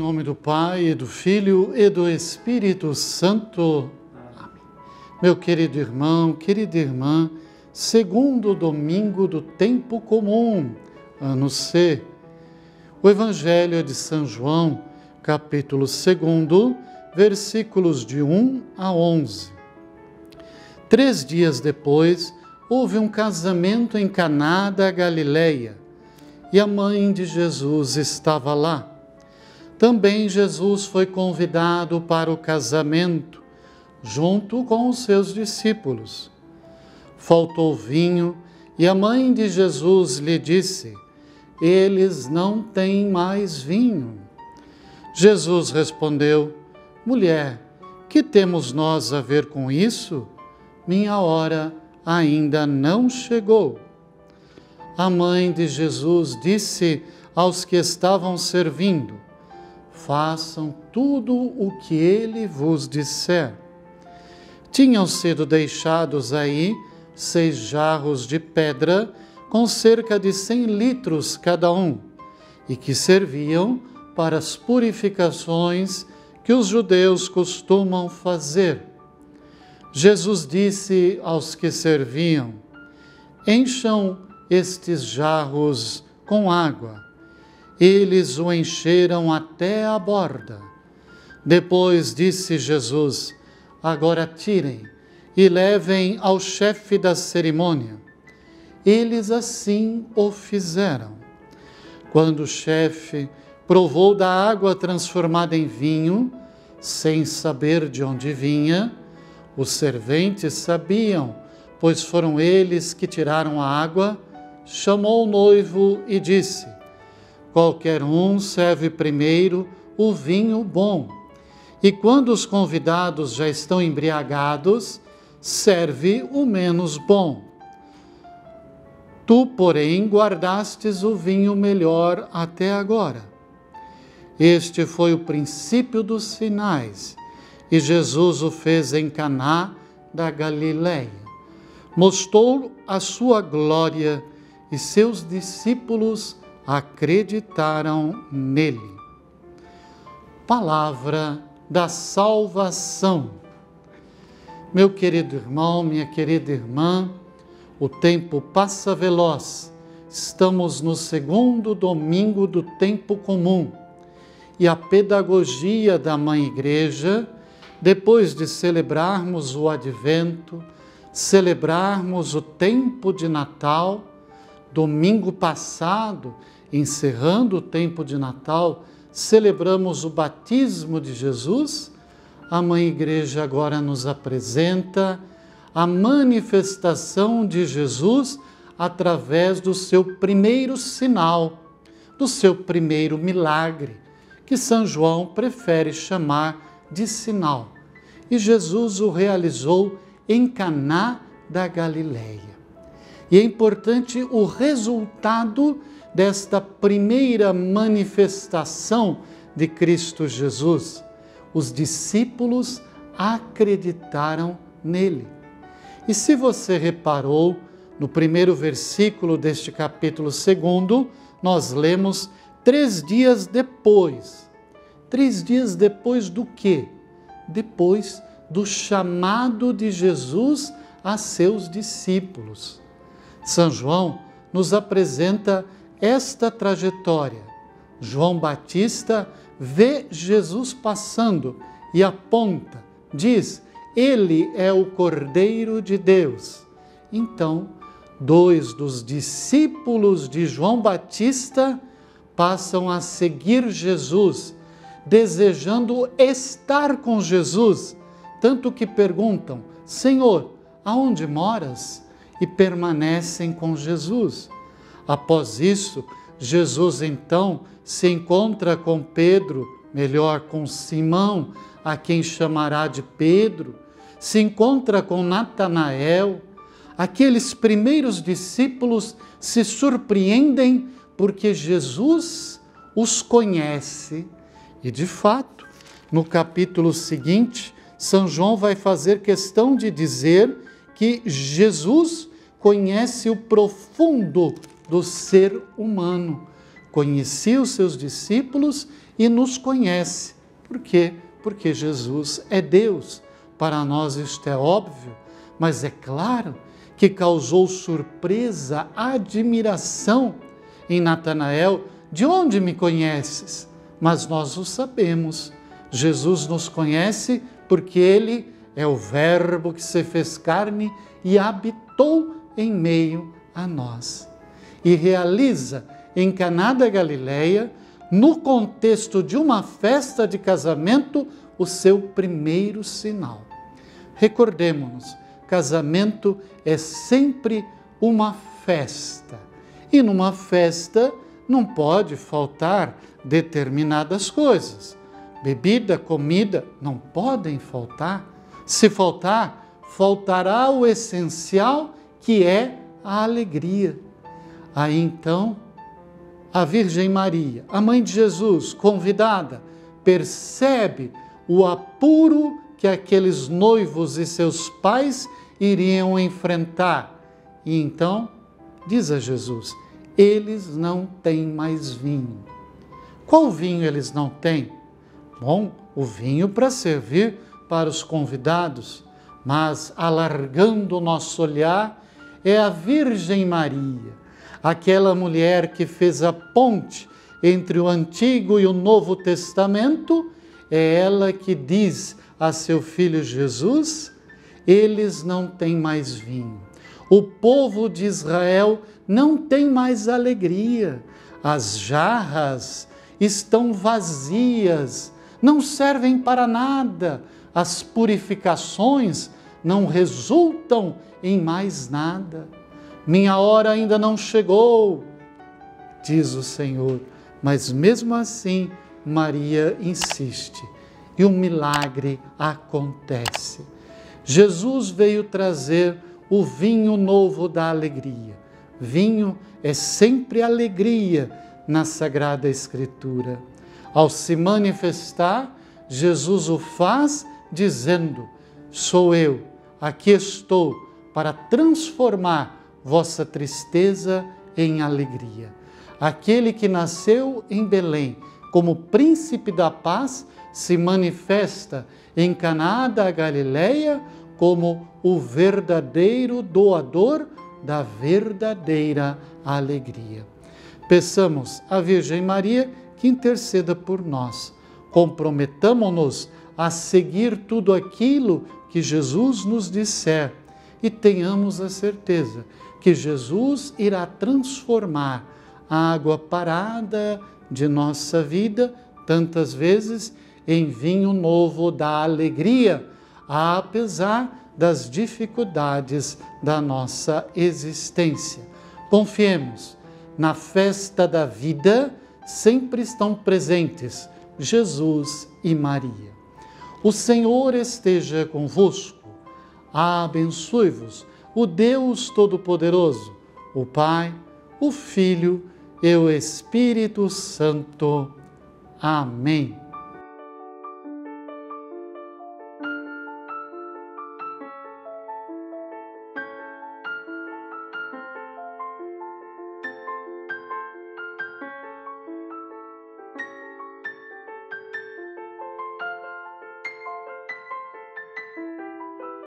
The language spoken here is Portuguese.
nome do Pai, e do Filho e do Espírito Santo. Amém. Meu querido irmão, querida irmã, segundo domingo do tempo comum, ano C. O Evangelho é de São João, capítulo 2, versículos de 1 a 11. 3 dias depois, houve um casamento em Caná da Galileia, e a mãe de Jesus estava lá. Também Jesus foi convidado para o casamento, junto com os seus discípulos. Faltou vinho, e a mãe de Jesus lhe disse: eles não têm mais vinho. Jesus respondeu: mulher, que temos nós a ver com isso? Minha hora ainda não chegou. A mãe de Jesus disse aos que estavam servindo: façam tudo o que ele vos disser. Tinham sido deixados aí 6 jarros de pedra com cerca de 100 litros cada um, e que serviam para as purificações que os judeus costumam fazer. Jesus disse aos que serviam: encham estes jarros com água. Eles o encheram até a borda. Depois disse Jesus: agora tirem e levem ao chefe da cerimônia. Eles assim o fizeram. Quando o chefe provou da água transformada em vinho, sem saber de onde vinha, os serventes sabiam, pois foram eles que tiraram a água, chamou o noivo e disse: qualquer um serve primeiro o vinho bom, e quando os convidados já estão embriagados, serve o menos bom. Tu, porém, guardastes o vinho melhor até agora. Este foi o princípio dos sinais, e Jesus o fez em Caná da Galileia. Mostrou a sua glória e seus discípulos acreditaram nele. Palavra da salvação. Meu querido irmão, minha querida irmã, o tempo passa veloz. Estamos no 2º domingo do tempo comum e a pedagogia da Mãe Igreja, depois de celebrarmos o Advento, celebrarmos o tempo de Natal, domingo passado, encerrando o tempo de Natal, celebramos o batismo de Jesus. A Mãe Igreja agora nos apresenta a manifestação de Jesus através do seu primeiro sinal, do seu primeiro milagre, que São João prefere chamar de sinal. E Jesus o realizou em Caná da Galileia. E é importante o resultado desta primeira manifestação de Cristo Jesus. Os discípulos acreditaram nele. E se você reparou, no primeiro versículo deste capítulo 2, nós lemos 3 dias depois. 3 dias depois do quê? Depois do chamado de Jesus a seus discípulos. São João nos apresenta esta trajetória. João Batista vê Jesus passando e aponta, diz: ele é o Cordeiro de Deus. Então, 2 dos discípulos de João Batista passam a seguir Jesus, desejando estar com Jesus, tanto que perguntam: Senhor, aonde moras? E permanecem com Jesus. Após isso, Jesus então se encontra com Pedro, melhor, com Simão, a quem chamará de Pedro, se encontra com Natanael. Aqueles primeiros discípulos se surpreendem porque Jesus os conhece. E de fato, no capítulo seguinte, São João vai fazer questão de dizer que Jesus conhece o profundo do ser humano. Conhecia os seus discípulos e nos conhece. Por quê? Porque Jesus é Deus. Para nós isto é óbvio, mas é claro que causou surpresa, admiração em Natanael. De onde me conheces? Mas nós o sabemos. Jesus nos conhece porque Ele é o Verbo que se fez carne e habitou em meio a nós. E realiza em Caná da Galileia, no contexto de uma festa de casamento, o seu primeiro sinal. Recordemo-nos, casamento é sempre uma festa. E numa festa não pode faltar determinadas coisas. Bebida, comida não podem faltar. Se faltar, faltará o essencial, que é a alegria. Aí então, a Virgem Maria, a mãe de Jesus, convidada, percebe o apuro que aqueles noivos e seus pais iriam enfrentar. E então, diz a Jesus, eles não têm mais vinho. Qual vinho eles não têm? Bom, o vinho para servir para os convidados, mas alargando o nosso olhar, é a Virgem Maria, aquela mulher que fez a ponte entre o Antigo e o Novo Testamento, é ela que diz a seu filho Jesus, eles não têm mais vinho. O povo de Israel não tem mais alegria. As jarras estão vazias, não servem para nada. As purificações não resultam em mais nada. Minha hora ainda não chegou, diz o Senhor. Mas mesmo assim, Maria insiste e o milagre acontece. Jesus veio trazer o vinho novo da alegria. Vinho é sempre alegria na Sagrada Escritura. Ao se manifestar, Jesus o faz dizendo: sou eu, aqui estou para transformar vossa tristeza em alegria. Aquele que nasceu em Belém como príncipe da paz se manifesta em Caná da Galileia como o verdadeiro doador da verdadeira alegria. Peçamos à Virgem Maria que interceda por nós. Comprometamo-nos a seguir tudo aquilo que Jesus nos disser e tenhamos a certeza que Jesus irá transformar a água parada de nossa vida, tantas vezes, em vinho novo da alegria, apesar das dificuldades da nossa existência. Confiemos, na festa da vida sempre estão presentes Jesus e Maria. O Senhor esteja convosco, abençoe-vos o Deus Todo-Poderoso, o Pai, o Filho e o Espírito Santo. Amém.